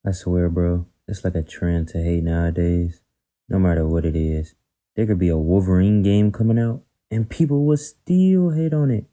I swear, bro, it's like a trend to hate nowadays. No matter what it is, there could be a Wolverine game coming out and people will still hate on it.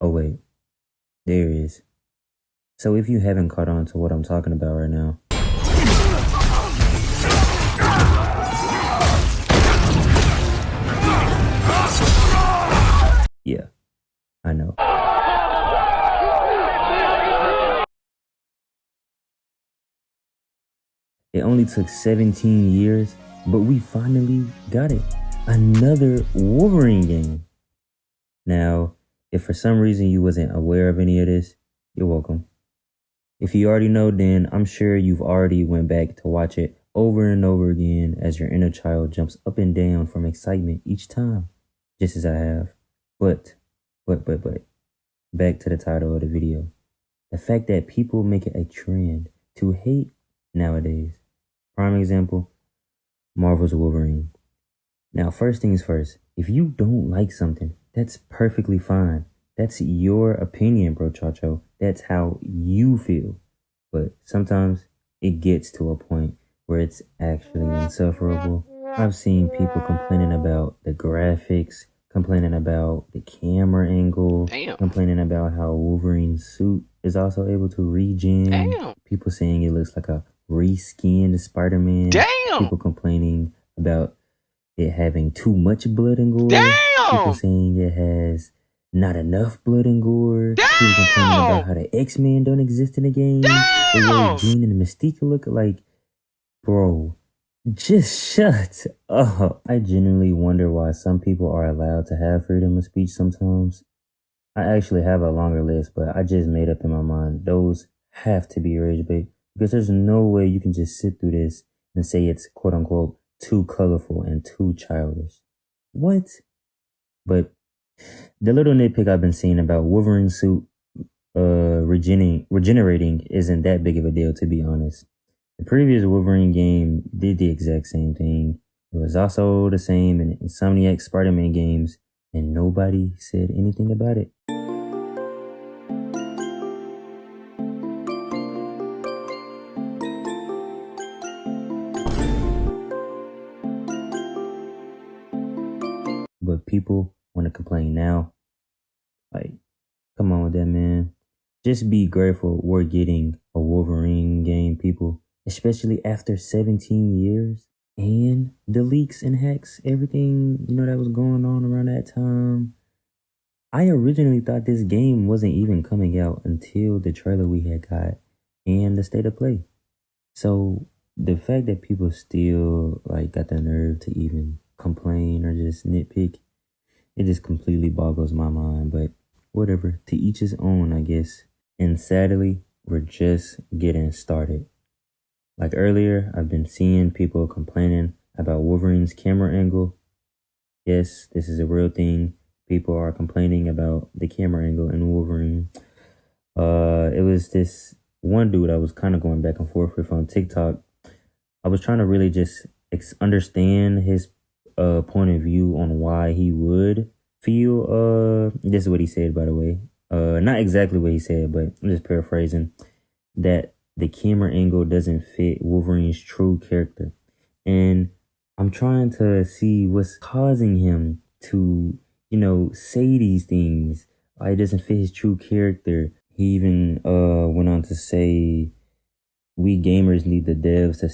Oh, wait, there is. So if you haven't caught on to what I'm talking about right now, yeah, I know. It only took 17 years, but we finally got it. Another Wolverine game. Now, if for some reason you wasn't aware of any of this, you're welcome. If you already know, then I'm sure you've already went back to watch it over and over again as your inner child jumps up and down from excitement each time, just as I have. But, but, back to the title of the video. The fact that people make it a trend to hate nowadays. Prime example, Marvel's Wolverine. Now, first things first, if you don't like something, that's perfectly fine. That's your opinion, bro, Chacho. That's how you feel. But sometimes it gets to a point where it's actually insufferable. I've seen people complaining about the graphics, complaining about the camera angle, Damn. complaining about how Wolverine's suit is also able to regen. Damn. People saying it looks like a reskinned Spider-Man. Damn. People complaining about it having too much blood and gore. Damn. People saying it has not enough blood and gore. Damn. People complaining about how the X-Men don't exist in the game. Damn. The way Jean and Mystique look like. Bro, just shut up. I genuinely wonder why some people are allowed to have freedom of speech sometimes. I actually have a longer list, but I just made up in my mind those have to be rage bait, because there's no way you can just sit through this and say it's quote unquote too colorful and too childish. What? But the little nitpick I've been seeing about Wolverine's suit regenerating isn't that big of a deal, to be honest. The previous Wolverine game did the exact same thing. It was also the same in Insomniac Spider-Man games, and nobody said anything about it. But people want to complain now. Like, come on with that, man. Just be grateful we're getting a Wolverine game, people. Especially after 17 years. And the leaks and hacks, everything, that was going on around that time. I originally thought this game wasn't even coming out until the trailer we had got and the state of play. So the fact that people still got the nerve to even complain or just nitpick, it just completely boggles my mind. But whatever, to each his own, I guess. And sadly, we're just getting started. Like earlier, I've been seeing people complaining about Wolverine's camera angle. Yes, this is a real thing. People are complaining about the camera angle in Wolverine. It was this one dude I was kind of going back and forth with on TikTok. I was trying to really just understand his point of view on why he would feel. This is what he said, by the way. Not exactly what he said, but I'm just paraphrasing. That the camera angle doesn't fit Wolverine's true character. And I'm trying to see what's causing him to, say these things. Why it doesn't fit his true character. He even went on to say we gamers need the devs to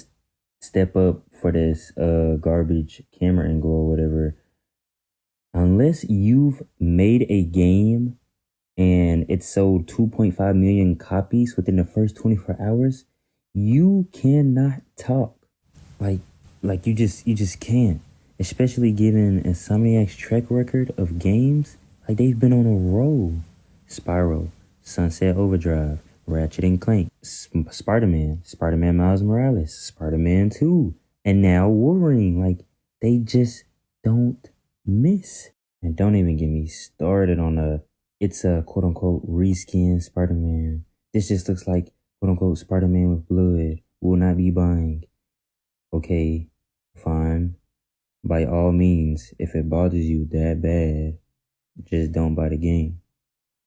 step up for this garbage camera angle or whatever. Unless you've made a game and it sold 2.5 million copies within the first 24 hours, you cannot talk. Like you just can't. Especially given Insomniac's track record of games, they've been on a roll. Spyro, Sunset Overdrive, Ratchet and Clank, Spider-Man, Spider-Man Miles Morales, Spider-Man 2, and now Wolverine. They just don't miss. And don't even get me started on it's a quote-unquote reskin Spider-Man. This just looks like quote-unquote Spider-Man with blood. Will not be buying. Okay, fine. By all means, if it bothers you that bad, just don't buy the game.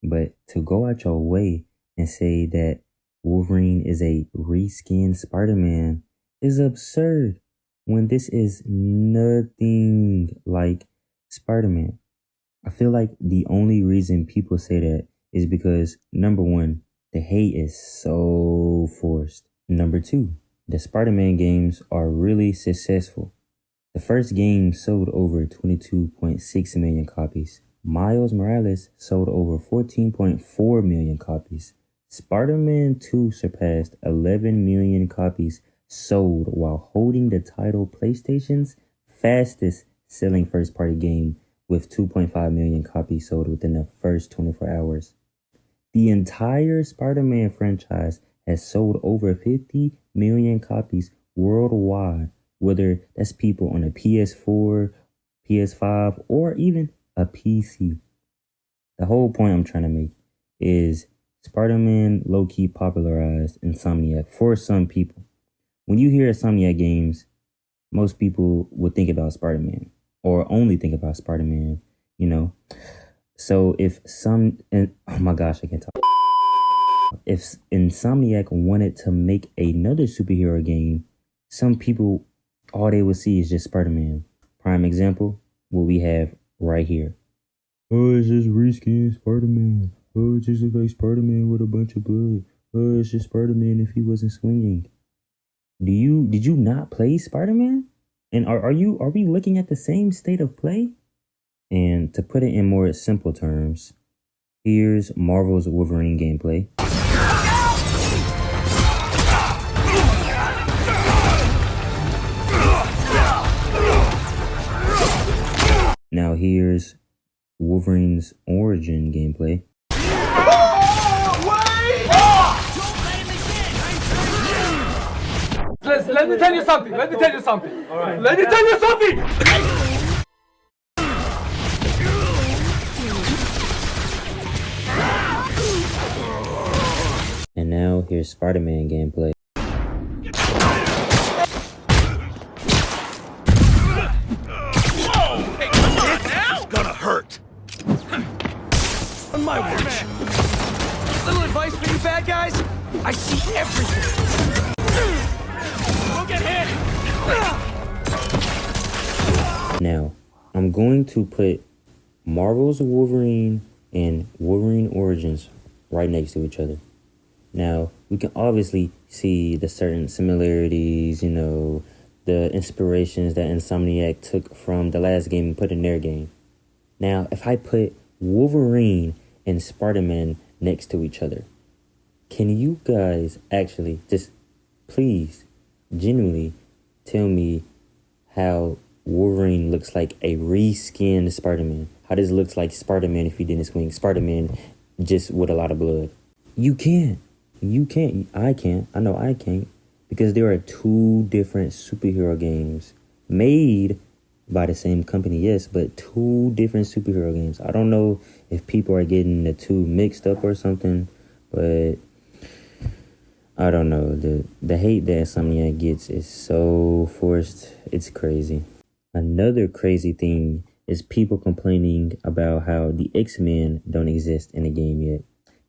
But to go out your way and say that Wolverine is a reskinned Spider-Man is absurd when this is nothing like Spider-Man. I feel like the only reason people say that is because, number one, the hate is so forced. Number two, the Spider-Man games are really successful. The first game sold over 22.6 million copies. Miles Morales sold over 14.4 million copies. Spider-Man 2 surpassed 11 million copies sold while holding the title PlayStation's fastest selling first-party game with 2.5 million copies sold within the first 24 hours. The entire Spider-Man franchise has sold over 50 million copies worldwide, whether that's people on a PS4, PS5, or even a PC. The whole point I'm trying to make is Spider-Man low-key popularized Insomniac for some people. When you hear Insomniac games, most people would think about Spider-Man or only think about Spider-Man, you know? So if oh my gosh, I can't talk. If Insomniac wanted to make another superhero game, some people, all they would see is just Spider-Man. Prime example, what we have right here. Oh, it's just reskinned Spider-Man. Oh, it just looks like Spider-Man with a bunch of blood. Oh, it's just Spider-Man if he wasn't swinging. Did you not play Spider-Man? And are we looking at the same state of play? And to put it in more simple terms, here's Marvel's Wolverine gameplay. Now here's Wolverine's origin gameplay. Let me tell you something. Let me tell you something. All right. Let me tell you something. And now here's Spider-Man gameplay. It's gonna hurt. On my watch. Little advice for you bad guys. I see everything. Don't get hit. Now, I'm going to put Marvel's Wolverine and Wolverine Origins right next to each other. Now, we can obviously see the certain similarities, you know, the inspirations that Insomniac took from the last game and put in their game. Now, if I put Wolverine and Spider-Man next to each other, can you guys actually just please genuinely tell me how Wolverine looks like a reskinned Spider-Man? How this looks like Spider-Man if he didn't swing. Spider-Man just with a lot of blood. You can't. You can't. I can't. I know I can't. Because there are two different superhero games made by the same company, yes, but two different superhero games. I don't know if people are getting the two mixed up or something, but I don't know. The hate that Insomniac gets is so forced. It's crazy. Another crazy thing is people complaining about how the X-Men don't exist in the game yet.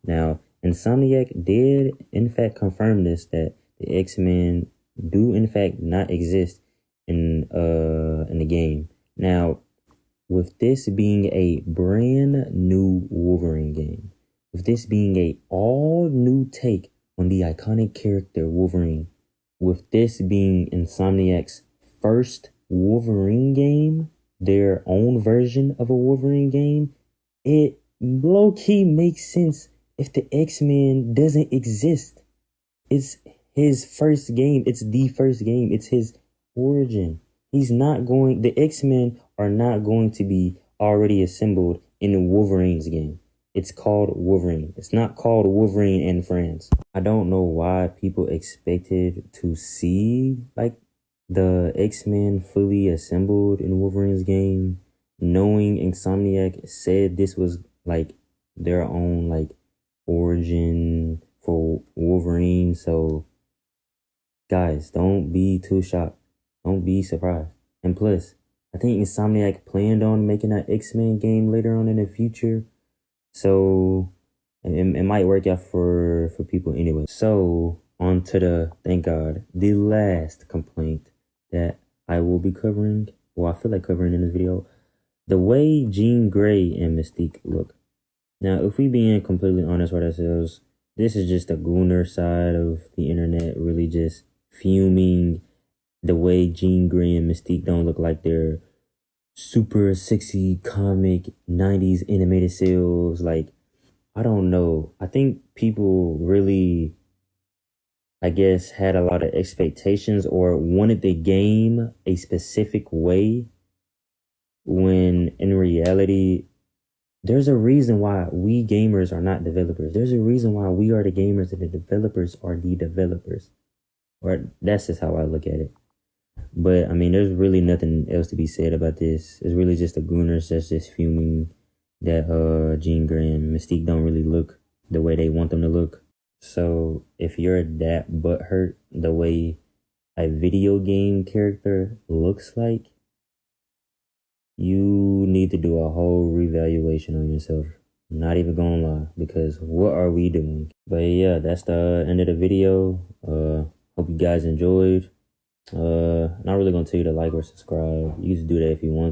Now, Insomniac did in fact confirm this, that the X-Men do in fact not exist in the game. Now, with this being a brand new Wolverine game, with this being a all new take on the iconic character Wolverine, with this being Insomniac's first Wolverine game, their own version of a Wolverine game, it low-key makes sense if the X-Men doesn't exist. It's his first game. It's the first game. It's his origin. The X-Men are not going to be already assembled in Wolverine's game. It's called Wolverine. It's not called Wolverine and Friends. I don't know why people expected to see like the X-Men fully assembled in Wolverine's game, knowing Insomniac said this was like their own like origin for Wolverine. So guys, don't be too shocked. Don't be surprised. And plus, I think Insomniac planned on making an X-Men game later on in the future. So it might work out for people anyway. So on to the, thank God, the last complaint that I will be covering, well, I feel like covering in this video, the way Jean Grey and Mystique look. Now, if we being completely honest with ourselves, this is just the gooner side of the internet, really just fuming the way Jean Grey and Mystique don't look like they're super sexy comic 90s animated selves. Like, I don't know. I think people really, I guess, had a lot of expectations or wanted the game a specific way, when in reality, there's a reason why we gamers are not developers. There's a reason why we are the gamers and the developers are the developers. Or that's just how I look at it. But I mean, there's really nothing else to be said about this. It's really just the gooners that's just fuming that Jean Grey and Mystique don't really look the way they want them to look. So if you're that butthurt the way a video game character looks like, you need to do a whole reevaluation on yourself. I'm not even gonna lie, because what are we doing? But yeah, that's the end of the video. Hope you guys enjoyed. Not really gonna tell you to like or subscribe. You can just do that if you want to.